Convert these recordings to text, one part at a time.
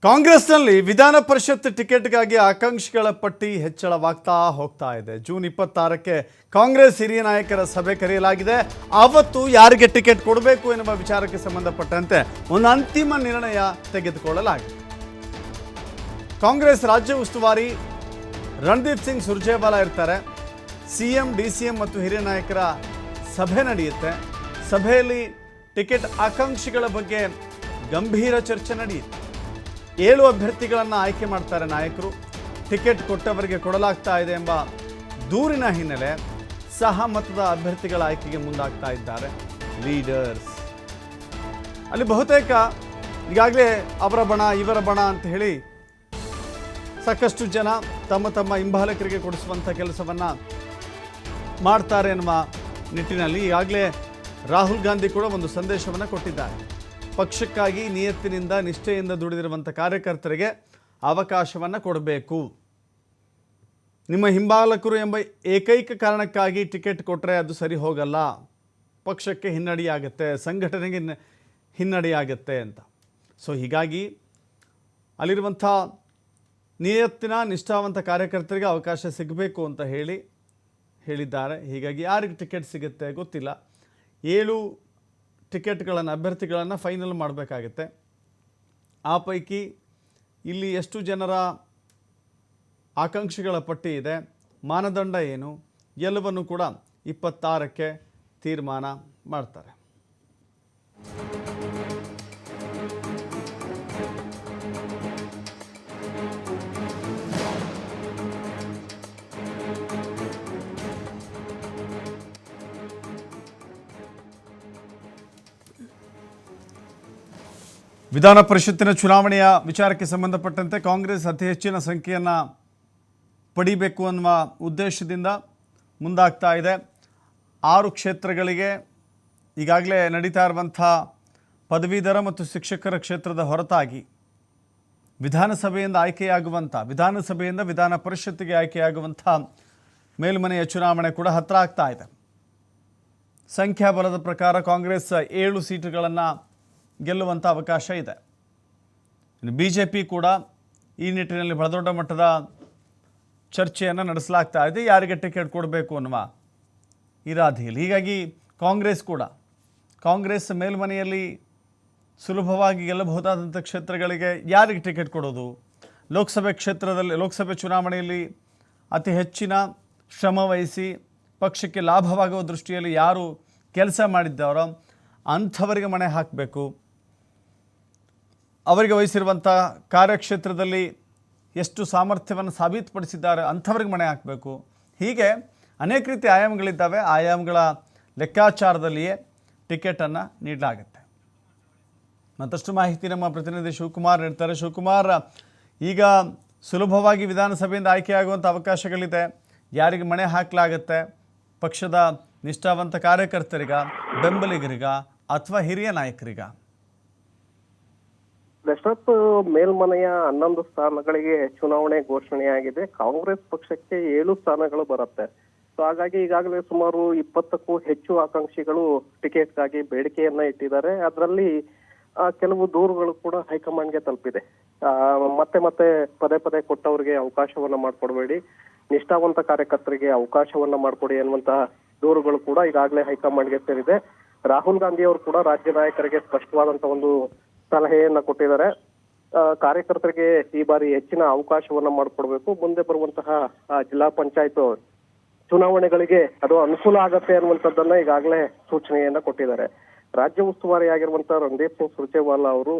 ಕಾಂಗ್ರೆಸ್ನಲ್ಲಿ ವಿಧಾನ ಪರಿಷತ್ ಟಿಕೆಟ್ಗಾಗಿ ಆಕಾಂಕ್ಷಿಗಳ ಪಟ್ಟಿ ಹೆಚ್ಚಳವಾಗ್ತಾ ಹೋಗ್ತಾ ಇದೆ. ಜೂನ್ 26ಕ್ಕೆ ಕಾಂಗ್ರೆಸ್ ಹಿರಿಯ ನಾಯಕರ ಸಭೆ ಕರೆಯಲಾಗಿದೆ. ಆವತ್ತು ಯಾರಿಗೆ ಟಿಕೆಟ್ ಕೊಡಬೇಕು ಎನ್ನುವ ವಿಚಾರಕ್ಕೆ ಸಂಬಂಧಪಟ್ಟಂತೆ ಒಂದು ಅಂತಿಮ ನಿರ್ಣಯ ತೆಗೆದುಕೊಳ್ಳಲಾಗಿದೆ. ಕಾಂಗ್ರೆಸ್ ರಾಜ್ಯ ಉಸ್ತುವಾರಿ ರಣದೀಪ್ ಸಿಂಗ್ ಸುರ್ಜೇವಾಲಾ ಇರ್ತಾರೆ. ಸಿಎಂ, ಡಿಸಿಎಂ ಮತ್ತು ಹಿರಿಯ ನಾಯಕರ ಸಭೆ ನಡೆಯುತ್ತೆ. ಸಭೆಯಲ್ಲಿ ಟಿಕೆಟ್ ಆಕಾಂಕ್ಷಿಗಳ ಬಗ್ಗೆ ಗಂಭೀರ ಚರ್ಚೆ ನಡೆಯುತ್ತೆ. 7 ಅಭ್ಯರ್ಥಿಗಳನ್ನು ಆಯ್ಕೆ ಮಾಡ್ತಾರೆ ನಾಯಕರು. ಟಿಕೆಟ್ ಕೊಟ್ಟವರಿಗೆ ಕೊಡಲಾಗ್ತಾ ಇದೆ ಎಂಬ ದೂರಿನ ಹಿನ್ನೆಲೆ ಸಹಮತದ ಅಭ್ಯರ್ಥಿಗಳ ಆಯ್ಕೆಗೆ ಮುಂದಾಗ್ತಾ ಇದ್ದಾರೆ ಲೀಡರ್ಸ್. ಅಲ್ಲಿ ಬಹುತೇಕ ಈಗಾಗಲೇ ಅವರ ಬಣ ಇವರ ಬಣ ಅಂತ ಹೇಳಿ ಸಾಕಷ್ಟು ಜನ ತಮ್ಮ ತಮ್ಮ ಹಿಂಬಾಲಕರಿಗೆ ಕೊಡಿಸುವಂಥ ಕೆಲಸವನ್ನು ಮಾಡ್ತಾರೆ ಎನ್ನುವ ನಿಟ್ಟಿನಲ್ಲಿ ಈಗಾಗಲೇ ರಾಹುಲ್ ಗಾಂಧಿ ಕೂಡ ಒಂದು ಸಂದೇಶವನ್ನು ಕೊಟ್ಟಿದ್ದಾರೆ. ಪಕ್ಷಕ್ಕಾಗಿ ನಿಯತ್ತಿನಿಂದ ನಿಷ್ಠೆಯಿಂದ ದುಡಿದಿರುವಂಥ ಕಾರ್ಯಕರ್ತರಿಗೆ ಅವಕಾಶವನ್ನು ಕೊಡಬೇಕು. ನಿಮ್ಮ ಹಿಂಬಾಲಕರು ಎಂಬ ಏಕೈಕ ಕಾರಣಕ್ಕಾಗಿ ಟಿಕೆಟ್ ಕೊಟ್ಟರೆ ಅದು ಸರಿ ಹೋಗಲ್ಲ, ಪಕ್ಷಕ್ಕೆ ಹಿನ್ನಡೆಯಾಗುತ್ತೆ, ಸಂಘಟನೆಗೆ ಹಿನ್ನಡೆಯಾಗುತ್ತೆ ಅಂತ. ಸೊ ಹೀಗಾಗಿ ಅಲ್ಲಿರುವಂಥ ನಿಯತ್ತಿನ ನಿಷ್ಠಾವಂತ ಕಾರ್ಯಕರ್ತರಿಗೆ ಅವಕಾಶ ಸಿಗಬೇಕು ಅಂತ ಹೇಳಿದ್ದಾರೆ. ಹೀಗಾಗಿ ಯಾರಿಗೆ ಟಿಕೆಟ್ ಸಿಗುತ್ತೆ ಗೊತ್ತಿಲ್ಲ. 7 ಟಿಕೆಟ್ಗಳನ್ನು ಅಭ್ಯರ್ಥಿಗಳನ್ನು ಫೈನಲ್ ಮಾಡಬೇಕಾಗತ್ತೆ. ಆ ಪೈಕಿ ಇಲ್ಲಿ ಎಷ್ಟು ಜನರ ಆಕಾಂಕ್ಷಿಗಳ ಪಟ್ಟಿ ಇದೆ, ಮಾನದಂಡ ಏನು, ಎಲ್ಲವನ್ನು ಕೂಡ 26ಕ್ಕೆ ತೀರ್ಮಾನ ಮಾಡ್ತಾರೆ. ವಿಧಾನ ಪರಿಷತ್ತಿನ ಚುನಾವಣೆಯ ವಿಚಾರಕ್ಕೆ ಸಂಬಂಧಪಟ್ಟಂತೆ ಕಾಂಗ್ರೆಸ್ ಅತಿ ಹೆಚ್ಚಿನ ಸಂಖ್ಯೆಯನ್ನು ಪಡಿಬೇಕು ಅನ್ನುವ ಉದ್ದೇಶದಿಂದ ಮುಂದಾಗ್ತಾ ಇದೆ. 6 ಕ್ಷೇತ್ರಗಳಿಗೆ ಈಗಾಗಲೇ ನಡೀತಾ ಇರುವಂಥ ಪದವೀಧರ ಮತ್ತು ಶಿಕ್ಷಕರ ಕ್ಷೇತ್ರದ ಹೊರತಾಗಿ ವಿಧಾನಸಭೆಯಿಂದ ಆಯ್ಕೆಯಾಗುವಂಥ ವಿಧಾನ ಪರಿಷತ್ತಿಗೆ ಆಯ್ಕೆಯಾಗುವಂಥ ಮೇಲ್ಮನೆಯ ಚುನಾವಣೆ ಕೂಡ ಹತ್ತಿರ ಆಗ್ತಾ ಇದೆ. ಸಂಖ್ಯಾಬಲದ ಪ್ರಕಾರ ಕಾಂಗ್ರೆಸ್ 7 ಸೀಟುಗಳನ್ನು ಗೆಲ್ಲುವಂಥ ಅವಕಾಶ ಇದೆ. BJP ಕೂಡ ಈ ನಿಟ್ಟಿನಲ್ಲಿ ಬಹಳ ದೊಡ್ಡ ಮಟ್ಟದ ಚರ್ಚೆಯನ್ನು ನಡೆಸಲಾಗ್ತಾ ಇದೆ, ಯಾರಿಗೆ ಟಿಕೆಟ್ ಕೊಡಬೇಕು ಅನ್ನುವ ಇರಾದಿಯಲ್ಲಿ. ಹೀಗಾಗಿ ಕಾಂಗ್ರೆಸ್ ಮೇಲ್ಮನೆಯಲ್ಲಿ ಸುಲಭವಾಗಿ ಗೆಲ್ಲಬಹುದಾದಂಥ ಕ್ಷೇತ್ರಗಳಿಗೆ ಯಾರಿಗೆ ಟಿಕೆಟ್ ಕೊಡೋದು, ಲೋಕಸಭೆ ಚುನಾವಣೆಯಲ್ಲಿ ಅತಿ ಹೆಚ್ಚಿನ ಶ್ರಮ ವಹಿಸಿ ಪಕ್ಷಕ್ಕೆ ಲಾಭವಾಗುವ ದೃಷ್ಟಿಯಲ್ಲಿ ಯಾರು ಕೆಲಸ ಮಾಡಿದ್ದಾರೋ ಅಂಥವರಿಗೆ ಮಣೆ ಹಾಕಬೇಕು, ಅವರಿಗೆ ವಹಿಸಿರುವಂಥ ಕಾರ್ಯಕ್ಷೇತ್ರದಲ್ಲಿ ಎಷ್ಟು ಸಾಮರ್ಥ್ಯವನ್ನು ಸಾಬೀತುಪಡಿಸಿದ್ದಾರೆ ಅಂಥವ್ರಿಗೆ ಮಣೆ ಹಾಕಬೇಕು. ಹೀಗೆ ಅನೇಕ ರೀತಿಯ ಆಯಾಮಗಳಿದ್ದಾವೆ. ಆಯಾಮಗಳ ಲೆಕ್ಕಾಚಾರದಲ್ಲಿಯೇ ಟಿಕೆಟನ್ನು ನೀಡಲಾಗುತ್ತೆ. ಮತ್ತಷ್ಟು ಮಾಹಿತಿ ನಮ್ಮ ಪ್ರತಿನಿಧಿ ಶಿವಕುಮಾರ್ ನೀಡ್ತಾರೆ. ಶಿವಕುಮಾರ್, ಈಗ ಸುಲಭವಾಗಿ ವಿಧಾನಸಭೆಯಿಂದ ಆಯ್ಕೆಯಾಗುವಂಥ ಅವಕಾಶಗಳಿದೆ, ಯಾರಿಗೆ ಮಣೆ ಹಾಕಲಾಗುತ್ತೆ? ಪಕ್ಷದ ನಿಷ್ಠಾವಂತ ಕಾರ್ಯಕರ್ತರಿಗ, ಬೆಂಬಲಿಗರಿಗ ಅಥವಾ ಹಿರಿಯ ನಾಯಕರಿಗ? ದಶರಥ್, ಮೇಲ್ಮನೆಯ 11 ಸ್ಥಾನಗಳಿಗೆ ಚುನಾವಣೆ ಘೋಷಣೆಯಾಗಿದೆ. ಕಾಂಗ್ರೆಸ್ ಪಕ್ಷಕ್ಕೆ 7 ಸ್ಥಾನಗಳು ಬರುತ್ತೆ. ಸೊ ಹಾಗಾಗಿ ಈಗಾಗಲೇ ಸುಮಾರು 20ಕ್ಕೂ ಹೆಚ್ಚು ಆಕಾಂಕ್ಷಿಗಳು ಟಿಕೆಟ್ಗಾಗಿ ಬೇಡಿಕೆಯನ್ನ ಇಟ್ಟಿದ್ದಾರೆ. ಅದರಲ್ಲಿ ಕೆಲವು ದೂರುಗಳು ಕೂಡ ಹೈಕಮಾಂಡ್ಗೆ ತಲುಪಿದೆ. ಮತ್ತೆ ಪದೇ ಕೊಟ್ಟವರಿಗೆ ಅವಕಾಶವನ್ನ ಮಾಡ್ಕೊಡ್ಬೇಡಿ, ನಿಷ್ಠಾವಂತ ಕಾರ್ಯಕರ್ತರಿಗೆ ಅವಕಾಶವನ್ನ ಮಾಡ್ಕೊಡಿ ಅನ್ನುವಂತಹ ದೂರುಗಳು ಕೂಡ ಈಗಾಗಲೇ ಹೈಕಮಾಂಡ್ಗೆ ಸೇರಿದೆ. ರಾಹುಲ್ ಗಾಂಧಿ ಅವರು ಕೂಡ ರಾಜ್ಯ ನಾಯಕರಿಗೆ ಸ್ಪಷ್ಟವಾದಂತ ಒಂದು ಸಲಹೆಯನ್ನ ಕೊಟ್ಟಿದ್ದಾರೆ. ಕಾರ್ಯಕರ್ತರಿಗೆ ಈ ಬಾರಿ ಹೆಚ್ಚಿನ ಅವಕಾಶವನ್ನ ಮಾಡಿಕೊಡ್ಬೇಕು, ಮುಂದೆ ಬರುವಂತಹ ಜಿಲ್ಲಾ ಪಂಚಾಯತ್ ಚುನಾವಣೆಗಳಿಗೆ ಅದು ಅನುಕೂಲ ಆಗತ್ತೆ ಅನ್ನುವಂಥದ್ದನ್ನ ಈಗಾಗಲೇ ಸೂಚನೆಯನ್ನ ಕೊಟ್ಟಿದ್ದಾರೆ. ರಾಜ್ಯ ಉಸ್ತುವಾರಿ ಆಗಿರುವಂತಹ ರಣದೀಪ್ ಸಿಂಗ್ ಸುರ್ಜೇವಾಲಾ ಅವರು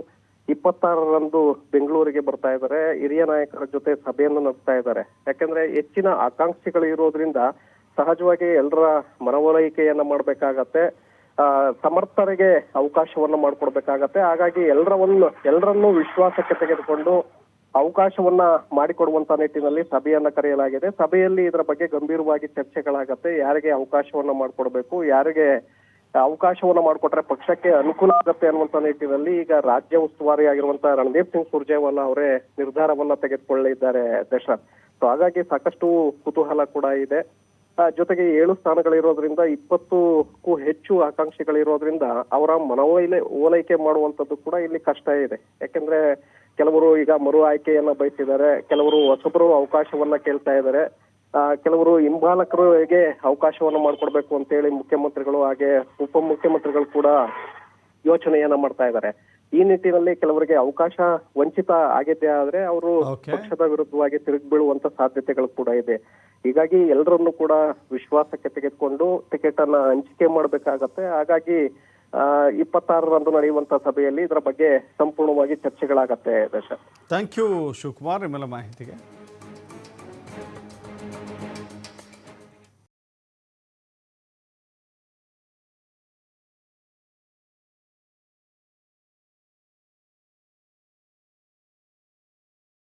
26ರಂದು ಬೆಂಗಳೂರಿಗೆ ಬರ್ತಾ ಇದ್ದಾರೆ. ಹಿರಿಯ ನಾಯಕರ ಜೊತೆ ಸಭೆಯನ್ನು ನಡೆಸ್ತಾ ಇದ್ದಾರೆ. ಯಾಕಂದ್ರೆ ಹೆಚ್ಚಿನ ಆಕಾಂಕ್ಷಿಗಳು ಇರೋದ್ರಿಂದ ಸಹಜವಾಗಿ ಎಲ್ಲರ ಮನವೊಲಿಕೆಯನ್ನ ಮಾಡ್ಬೇಕಾಗತ್ತೆ, ಸಮರ್ಥರಿಗೆ ಅವಕಾಶವನ್ನ ಮಾಡಿಕೊಡ್ಬೇಕಾಗತ್ತೆ. ಹಾಗಾಗಿ ಎಲ್ಲರನ್ನೂ ವಿಶ್ವಾಸಕ್ಕೆ ತೆಗೆದುಕೊಂಡು ಅವಕಾಶವನ್ನ ಮಾಡಿಕೊಡುವಂತ ನಿಟ್ಟಿನಲ್ಲಿ ಸಭೆಯನ್ನ ಕರೆಯಲಾಗಿದೆ. ಸಭೆಯಲ್ಲಿ ಇದರ ಬಗ್ಗೆ ಗಂಭೀರವಾಗಿ ಚರ್ಚೆಗಳಾಗತ್ತೆ. ಯಾರಿಗೆ ಅವಕಾಶವನ್ನ ಮಾಡಿಕೊಡ್ಬೇಕು, ಯಾರಿಗೆ ಅವಕಾಶವನ್ನ ಮಾಡಿಕೊಟ್ರೆ ಪಕ್ಷಕ್ಕೆ ಅನುಕೂಲ ಆಗುತ್ತೆ ಅನ್ನುವಂತ ನಿಟ್ಟಿನಲ್ಲಿ ಈಗ ರಾಜ್ಯ ಉಸ್ತುವಾರಿ ಆಗಿರುವಂತಹ ರಣದೀಪ್ ಸಿಂಗ್ ಸುರ್ಜೇವಾಲಾ ಅವರೇ ನಿರ್ಧಾರವನ್ನ ತೆಗೆದುಕೊಳ್ಳಿದ್ದಾರೆ ದಶರಥ್. ಸೊ ಹಾಗಾಗಿ ಸಾಕಷ್ಟು ಕುತೂಹಲ ಕೂಡ ಇದೆ. ಜೊತೆಗೆ 7 ಸ್ಥಾನಗಳಿರೋದ್ರಿಂದ 20ಕ್ಕೂ ಹೆಚ್ಚು ಆಕಾಂಕ್ಷಿಗಳಿರೋದ್ರಿಂದ ಅವರ ಓಲೈಕೆ ಮಾಡುವಂತದ್ದು ಕೂಡ ಇಲ್ಲಿ ಕಷ್ಟ ಇದೆ. ಯಾಕಂದ್ರೆ ಕೆಲವರು ಈಗ ಮರು ಆಯ್ಕೆಯನ್ನ ಬಯಸಿದ್ದಾರೆ, ಕೆಲವರು ಹೊಸಬರು ಅವಕಾಶವನ್ನ ಕೇಳ್ತಾ ಇದ್ದಾರೆ, ಕೆಲವರು ಹಿಂಬಾಲಕರಿಗೆ ಅವಕಾಶವನ್ನ ಮಾಡ್ಕೊಡ್ಬೇಕು ಅಂತೇಳಿ ಮುಖ್ಯಮಂತ್ರಿಗಳು ಹಾಗೆ ಉಪಮುಖ್ಯಮಂತ್ರಿಗಳು ಕೂಡ ಯೋಚನೆಯನ್ನ ಮಾಡ್ತಾ ಇದ್ದಾರೆ. ಈ ನಿಟ್ಟಿನಲ್ಲಿ ಕೆಲವರಿಗೆ ಅವಕಾಶ ವಂಚಿತ ಆಗಿದ್ದೇ ಆದ್ರೆ ಅವರು ಪಕ್ಷದ ವಿರುದ್ಧವಾಗಿ ತಿರುಗಿ ಬೀಳುವಂತ ಸಾಧ್ಯತೆಗಳು ಕೂಡ ಇದೆ. ಹೀಗಾಗಿ ಎಲ್ಲರನ್ನು ಕೂಡ ವಿಶ್ವಾಸಕ್ಕೆ ತೆಗೆದುಕೊಂಡು ಟಿಕೆಟ್ ಅನ್ನ ಹಂಚಿಕೆ ಮಾಡ್ಬೇಕಾಗತ್ತೆ. ಹಾಗಾಗಿ 26ರಂದು ನಡೆಯುವಂತ ಸಭೆಯಲ್ಲಿ ಇದರ ಬಗ್ಗೆ ಸಂಪೂರ್ಣವಾಗಿ ಚರ್ಚೆಗಳಾಗತ್ತೆ. ಥ್ಯಾಂಕ್ ಯು ಶಿವಕುಮಾರ್, ನಿಮ್ಮೆಲ್ಲ ಮಾಹಿತಿಗೆ.